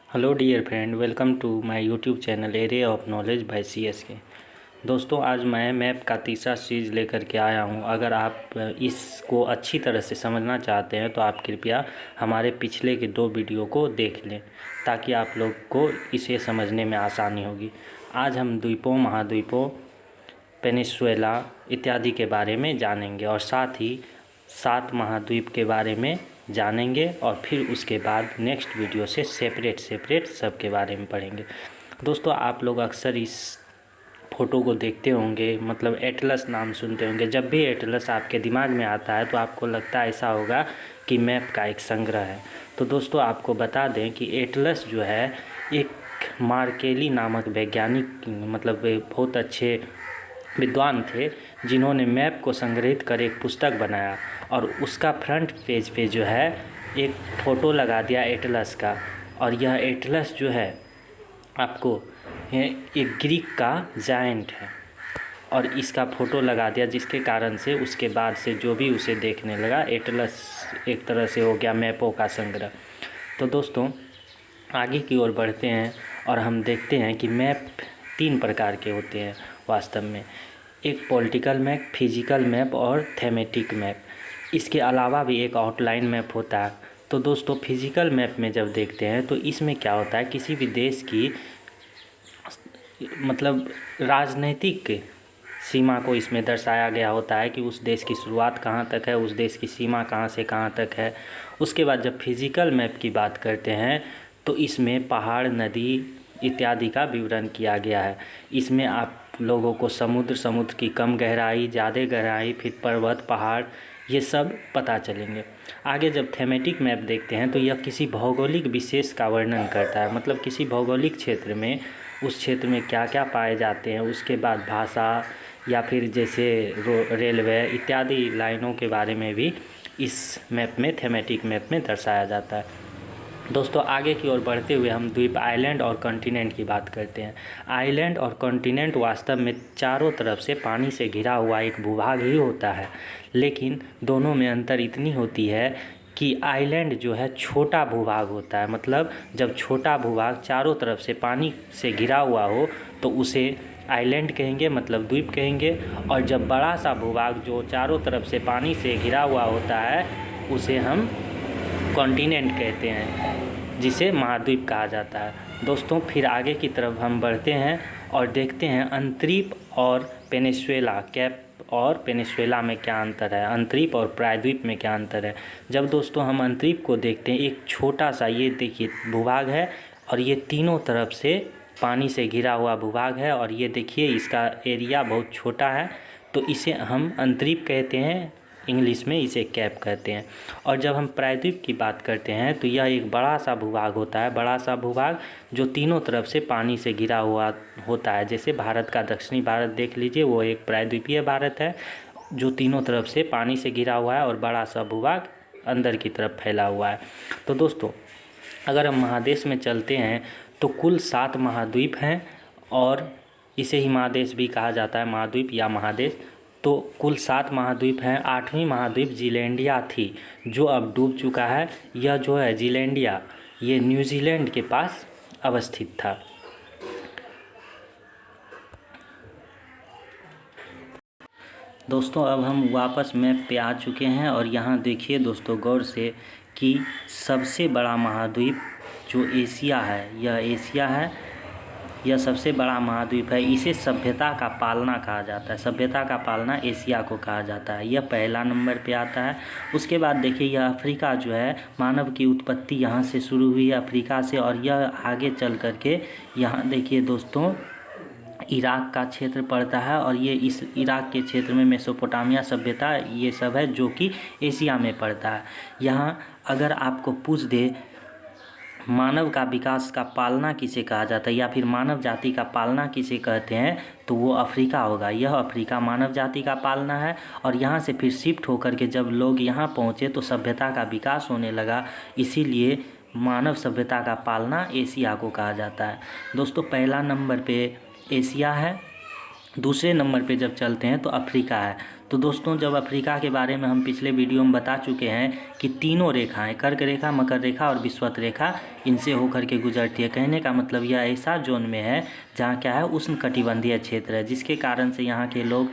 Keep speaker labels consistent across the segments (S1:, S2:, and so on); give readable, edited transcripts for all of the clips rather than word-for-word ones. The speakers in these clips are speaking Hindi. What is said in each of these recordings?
S1: Hello dear friend, welcome to my YouTube channel array of knowledge by CSK। दोस्तों, आज मैं मैप का तीसरा सीरीज लेकर के आया हूं। अगर आप इसको अच्छी तरह से समझना चाहते हैं तो आप कृपया हमारे पिछले के 2 वीडियो को देख लें, ताकि आप लोग को इसे समझने में आसानी होगी। आज हम द्वीपों, महाद्वीपों, पेनिनसुला इत्यादि के बारे में जानेंगे और साथ ही 7 महाद्वीप के बारे में जानेंगे और फिर उसके बाद नेक्स्ट वीडियो से सेपरेट सब के बारे में पढ़ेंगे। दोस्तों, आप लोग अक्सर इस फ़ोटो को देखते होंगे, मतलब एटलस नाम सुनते होंगे। जब भी एटलस आपके दिमाग में आता है तो आपको लगता है ऐसा होगा कि मैप का एक संग्रह है। तो दोस्तों, आपको बता दें कि एटलस जो है एक मार्केली नामक वैज्ञानिक, मतलब बहुत अच्छे विद्वान थे, जिन्होंने मैप को संग्रहित कर एक पुस्तक बनाया और उसका फ्रंट पेज पे जो है एक फ़ोटो लगा दिया एटलस का। और यह एटलस जो है आपको एक ग्रीक का जायंट है और इसका फ़ोटो लगा दिया, जिसके कारण से उसके बाद से जो भी उसे देखने लगा, एटलस एक तरह से हो गया मैपों का संग्रह। तो दोस्तों, आगे की ओर बढ़ते हैं और हम देखते हैं कि मैप 3 प्रकार के होते हैं वास्तव में। एक पॉलिटिकल मैप, फिजिकल मैप और थेमेटिक मैप। इसके अलावा भी एक आउटलाइन मैप होता है। तो दोस्तों, फिजिकल मैप में जब देखते हैं तो इसमें क्या होता है, किसी भी देश की मतलब राजनीतिक सीमा को इसमें दर्शाया गया होता है कि उस देश की शुरुआत कहाँ तक है, उस देश की सीमा कहाँ से कहाँ तक है। उसके बाद जब फिजिकल मैप की बात करते हैं तो इसमें पहाड़, नदी इत्यादि का विवरण किया गया है। इसमें आप लोगों को समुद्र की कम गहराई, ज़्यादा गहराई, फिर पर्वत, पहाड़, ये सब पता चलेंगे। आगे जब थेमेटिक मैप देखते हैं तो यह किसी भौगोलिक विशेष का वर्णन करता है, मतलब किसी भौगोलिक क्षेत्र में उस क्षेत्र में क्या क्या पाए जाते हैं। उसके बाद भाषा या फिर जैसे रेलवे इत्यादि लाइनों के बारे में भी इस मैप में, थेमेटिक मैप में दर्शाया जाता है। दोस्तों, आगे की ओर बढ़ते हुए हम द्वीप, आइलैंड और कॉन्टिनेंट की बात करते हैं। आइलैंड और कॉन्टिनेंट वास्तव में चारों तरफ से पानी से घिरा हुआ एक भूभाग ही होता है, लेकिन दोनों में अंतर इतनी होती है कि आइलैंड जो है छोटा भूभाग होता है। मतलब जब छोटा भूभाग चारों तरफ से पानी से घिरा हुआ हो तो उसे आइलैंड कहेंगे, मतलब द्वीप कहेंगे। और जब बड़ा सा भूभाग जो चारों तरफ से पानी से घिरा हुआ होता है उसे हम कॉन्टिनेंट कहते हैं, जिसे महाद्वीप कहा जाता है। दोस्तों, फिर आगे की तरफ हम बढ़ते हैं और देखते हैं अंतरीप और पेनिनसुला, कैप और पेनिनसुला में क्या अंतर है, अंतरीप और प्रायद्वीप में क्या अंतर है। जब दोस्तों हम अंतरीप को देखते हैं, एक छोटा सा, ये देखिए भूभाग है और ये तीनों तरफ से पानी से घिरा हुआ भूभाग है और ये देखिए इसका एरिया बहुत छोटा है, तो इसे हम अंतरीप कहते हैं, इंग्लिश में इसे कैप कहते हैं। और जब हम प्रायद्वीप की बात करते हैं तो यह एक बड़ा सा भूभाग होता है, बड़ा सा भूभाग जो तीनों तरफ से पानी से घिरा हुआ होता है। जैसे भारत का दक्षिणी भारत देख लीजिए, वो एक प्रायद्वीपीय भारत है जो तीनों तरफ से पानी से घिरा हुआ है और बड़ा सा भूभाग अंदर की तरफ फैला हुआ है। तो दोस्तों, अगर हम महादेश में चलते हैं तो कुल 7 महाद्वीप हैं और इसे ही महादेश भी कहा जाता है, महाद्वीप या महादेश। तो कुल 7 महाद्वीप हैं। 8वीं महाद्वीप जीलैंडिया थी, जो अब डूब चुका है। यह जो है जीलैंडिया, ये न्यूजीलैंड के पास अवस्थित था। दोस्तों, अब हम वापस मैप पे आ चुके हैं और यहाँ देखिए दोस्तों गौर से कि सबसे बड़ा महाद्वीप जो एशिया है, यह एशिया है, यह सबसे बड़ा महाद्वीप है। इसे सभ्यता का पालना कहा जाता है, सभ्यता का पालना एशिया को कहा जाता है। यह पहला नंबर पे आता है। उसके बाद देखिए यह अफ्रीका जो है, मानव की उत्पत्ति यहाँ से शुरू हुई है, अफ्रीका से, और यह आगे चल करके यहाँ देखिए दोस्तों इराक का क्षेत्र पड़ता है और ये इस इराक के क्षेत्र में मेसोपोटामिया सभ्यता ये सब है जो कि एशिया में पड़ता है। यहाँ अगर आपको पूछ दे मानव का विकास का पालना किसे कहा जाता है या फिर मानव जाति का पालना किसे कहते हैं, तो वो अफ्रीका होगा। यह अफ्रीका मानव जाति का पालना है और यहाँ से फिर शिफ्ट होकर के जब लोग यहाँ पहुँचे तो सभ्यता का विकास होने लगा, इसीलिए मानव सभ्यता का पालना एशिया को कहा जाता है। दोस्तों, पहला नंबर पे एशिया है। दूसरे नंबर पे जब चलते हैं तो अफ्रीका है। तो दोस्तों जब अफ्रीका के बारे में हम पिछले वीडियो में बता चुके हैं कि तीनों रेखाएं, कर्क रेखा, मकर रेखा और विषुवत रेखा, इनसे होकर के गुजरती है। कहने का मतलब यह ऐसा जोन में है जहाँ क्या है, उष्णकटिबंधीय क्षेत्र है, जिसके कारण से यहाँ के लोग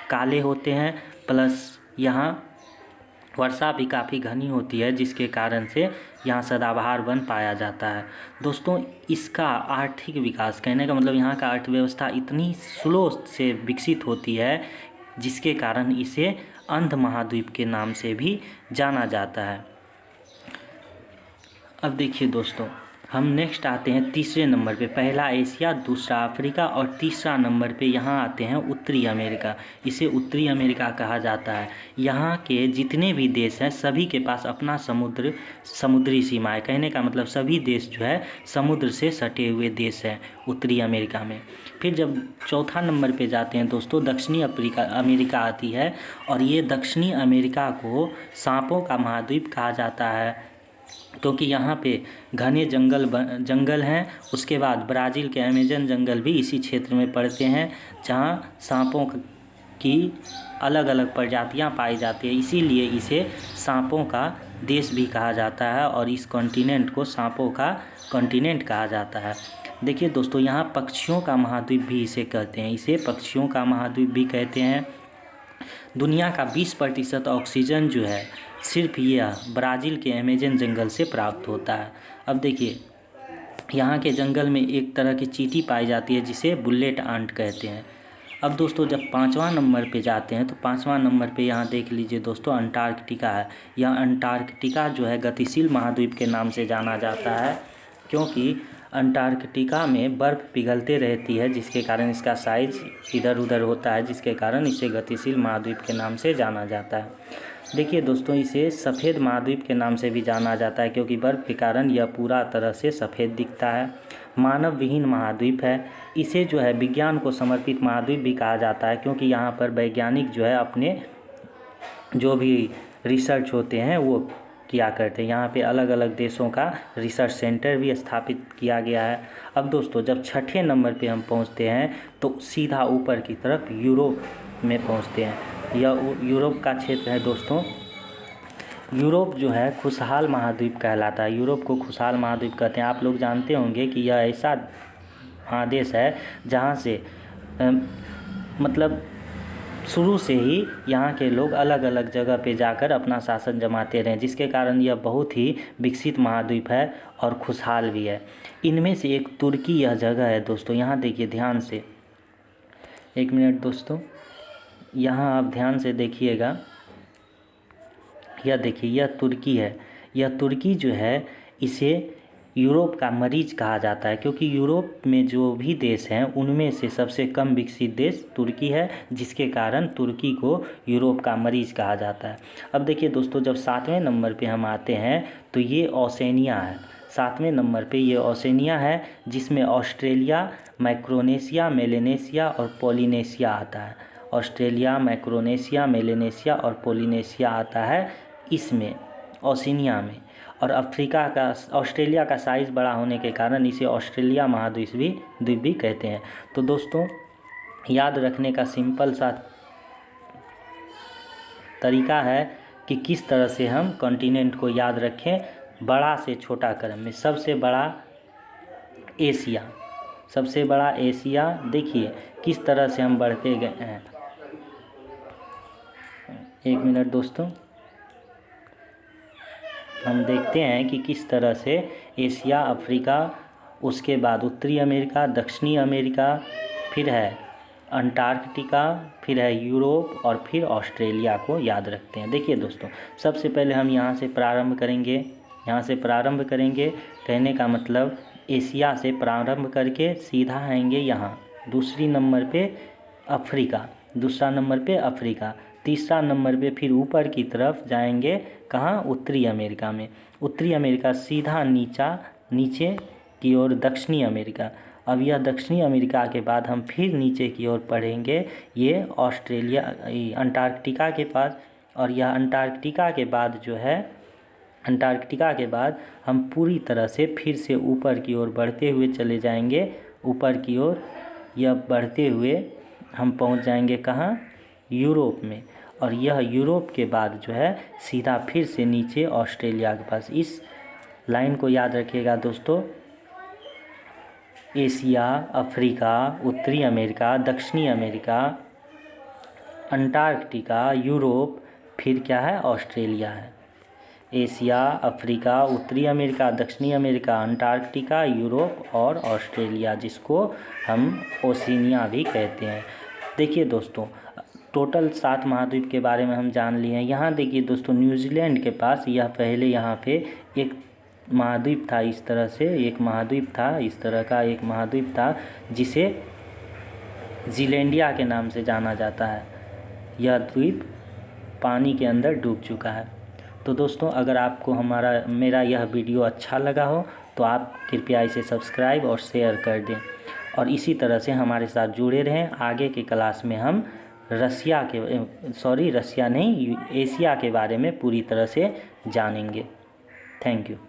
S1: काले होते हैं, प्लस यहाँ वर्षा भी काफ़ी घनी होती है, जिसके कारण से यहाँ सदाबहार वन पाया जाता है। दोस्तों इसका आर्थिक विकास, कहने का मतलब यहाँ का अर्थव्यवस्था इतनी स्लो से विकसित होती है, जिसके कारण इसे अंध महाद्वीप के नाम से भी जाना जाता है। अब देखिए दोस्तों, हम नेक्स्ट आते हैं तीसरे नंबर पे। पहला एशिया, दूसरा अफ्रीका और तीसरा नंबर पे यहाँ आते हैं उत्तरी अमेरिका। इसे उत्तरी अमेरिका कहा जाता है। यहाँ के जितने भी देश हैं सभी के पास अपना समुद्री सीमा है। कहने का मतलब सभी देश जो है समुद्र से सटे हुए देश हैं उत्तरी अमेरिका में। फिर जब चौथा नंबर पे जाते हैं दोस्तों, दक्षिणी अमेरिका आती है, और ये दक्षिणी अमेरिका को सांपों का महाद्वीप कहा जाता है, क्योंकि यहाँ पे घने जंगल हैं। उसके बाद ब्राज़ील के अमेज़न जंगल भी इसी क्षेत्र में पड़ते हैं, जहाँ सांपों की अलग अलग प्रजातियाँ पाई जाती है। इसीलिए इसे सांपों का देश भी कहा जाता है, और इस कॉन्टिनेंट को सांपों का कॉन्टिनेंट कहा जाता है। देखिए दोस्तों, यहाँ पक्षियों का महाद्वीप भी इसे कहते हैं, इसे पक्षियों का महाद्वीप भी कहते हैं। दुनिया का 20% ऑक्सीजन जो है सिर्फ यह ब्राज़ील के अमेज़न जंगल से प्राप्त होता है। अब देखिए, यहाँ के जंगल में एक तरह की चींटी पाई जाती है जिसे बुलेट आंट कहते हैं। अब दोस्तों जब 5वां नंबर पे जाते हैं, तो 5वां नंबर पे यहाँ देख लीजिए दोस्तों, अंटार्कटिका है। यह अंटार्कटिका जो है गतिशील महाद्वीप के नाम से जाना जाता है, क्योंकि अंटार्कटिका में बर्फ़ पिघलते रहती है, जिसके कारण इसका साइज़ इधर उधर होता है, जिसके कारण इसे गतिशील महाद्वीप के नाम से जाना जाता है। देखिए दोस्तों, इसे सफ़ेद महाद्वीप के नाम से भी जाना जाता है, क्योंकि बर्फ़ के कारण यह पूरा तरह से सफ़ेद दिखता है। मानव विहीन महाद्वीप है। इसे जो है विज्ञान को समर्पित महाद्वीप भी कहा जाता है, क्योंकि यहाँ पर वैज्ञानिक जो है अपने जो भी रिसर्च होते हैं वो किया करते हैं। यहाँ पे अलग अलग देशों का रिसर्च सेंटर भी स्थापित किया गया है। अब दोस्तों जब छठे नंबर पे हम पहुँचते हैं, तो सीधा ऊपर की तरफ यूरोप में पहुँचते हैं। यह यूरोप का क्षेत्र है दोस्तों। यूरोप जो है खुशहाल महाद्वीप कहलाता है। यूरोप को खुशहाल महाद्वीप कहते हैं। आप लोग जानते होंगे कि यह ऐसा महादेश है जहाँ से मतलब शुरू से ही यहाँ के लोग अलग अलग जगह पे जाकर अपना शासन जमाते रहे, जिसके कारण यह बहुत ही विकसित महाद्वीप है और खुशहाल भी है। इनमें से एक तुर्की यह जगह है दोस्तों। यहाँ देखिए ध्यान से, एक मिनट दोस्तों, यहाँ आप ध्यान से देखिएगा। यह देखिए, यह तुर्की है। यह तुर्की जो है इसे यूरोप का मरीज कहा जाता है, क्योंकि यूरोप में जो भी देश हैं उनमें से सबसे कम विकसित देश तुर्की है, जिसके कारण तुर्की को यूरोप का मरीज कहा जाता है। अब देखिए दोस्तों, जब 7वें नंबर पे हम आते हैं तो ये ओशनिया है। 7वें नंबर पे ये ओशनिया है, जिसमें ऑस्ट्रेलिया, माइक्रोनेशिया, मेलेनेशिया और पोलिनेशिया आता है। ऑस्ट्रेलिया, माइक्रोनेशिया, मेलेनेशिया और पोलिनेशिया आता है इसमें, ओशनिया में। और अफ्रीका का, ऑस्ट्रेलिया का साइज़ बड़ा होने के कारण इसे ऑस्ट्रेलिया महाद्वीप भी कहते हैं। तो दोस्तों याद रखने का सिंपल सा तरीका है कि किस तरह से हम कॉन्टिनेंट को याद रखें, बड़ा से छोटा क्रम में। सबसे बड़ा एशिया, सबसे बड़ा एशिया। देखिए किस तरह से हम बढ़ते गए हैं। एक मिनट दोस्तों, हम देखते हैं कि किस तरह से एशिया, अफ्रीका, उसके बाद उत्तरी अमेरिका, दक्षिणी अमेरिका, फिर है अंटार्कटिका, फिर है यूरोप और फिर ऑस्ट्रेलिया को याद रखते हैं। देखिए दोस्तों, सबसे पहले हम यहाँ से प्रारंभ करेंगे। यहाँ से प्रारंभ करेंगे, कहने का मतलब एशिया से प्रारंभ करके सीधा आएंगे यहाँ। दूसरी नंबर पे अफ्रीका, दूसरा नंबर पे अफ्रीका, तीसरा नंबर पे फिर ऊपर की तरफ जाएंगे कहाँ, उत्तरी अमेरिका में। उत्तरी अमेरिका सीधा नीचे की ओर दक्षिणी अमेरिका। अब यह दक्षिणी अमेरिका के बाद हम फिर नीचे की ओर पढ़ेंगे, ये ऑस्ट्रेलिया, अंटार्कटिका के पास। और यह अंटार्कटिका के बाद जो है, अंटार्कटिका के बाद हम पूरी तरह से फिर से ऊपर की ओर बढ़ते हुए चले जाएंगे। ऊपर की ओर यह बढ़ते हुए हम पहुंच जाएंगे कहाँ, यूरोप में। और यह यूरोप के बाद जो है सीधा फिर से नीचे ऑस्ट्रेलिया के पास। इस लाइन को याद रखिएगा दोस्तों। एशिया, अफ्रीका, उत्तरी अमेरिका, दक्षिणी अमेरिका, अंटार्कटिका, यूरोप, फिर क्या है, ऑस्ट्रेलिया है। एशिया, अफ्रीका, उत्तरी अमेरिका, दक्षिणी अमेरिका, अंटार्कटिका, यूरोप और ऑस्ट्रेलिया, जिसको हम ओशिनिया भी कहते हैं। देखिए दोस्तों, टोटल 7 महाद्वीप के बारे में हम जान लिए हैं। यहाँ देखिए दोस्तों, न्यूजीलैंड के पास यह पहले यहाँ पे एक महाद्वीप था, इस तरह से एक महाद्वीप था, इस तरह का एक महाद्वीप था जिसे जीलैंडिया के नाम से जाना जाता है। यह द्वीप पानी के अंदर डूब चुका है। तो दोस्तों, अगर आपको मेरा यह वीडियो अच्छा लगा हो तो आप कृपया इसे सब्सक्राइब और शेयर कर दें और इसी तरह से हमारे साथ जुड़े रहें। आगे के क्लास में हम एशिया के बारे में पूरी तरह से जानेंगे। Thank you.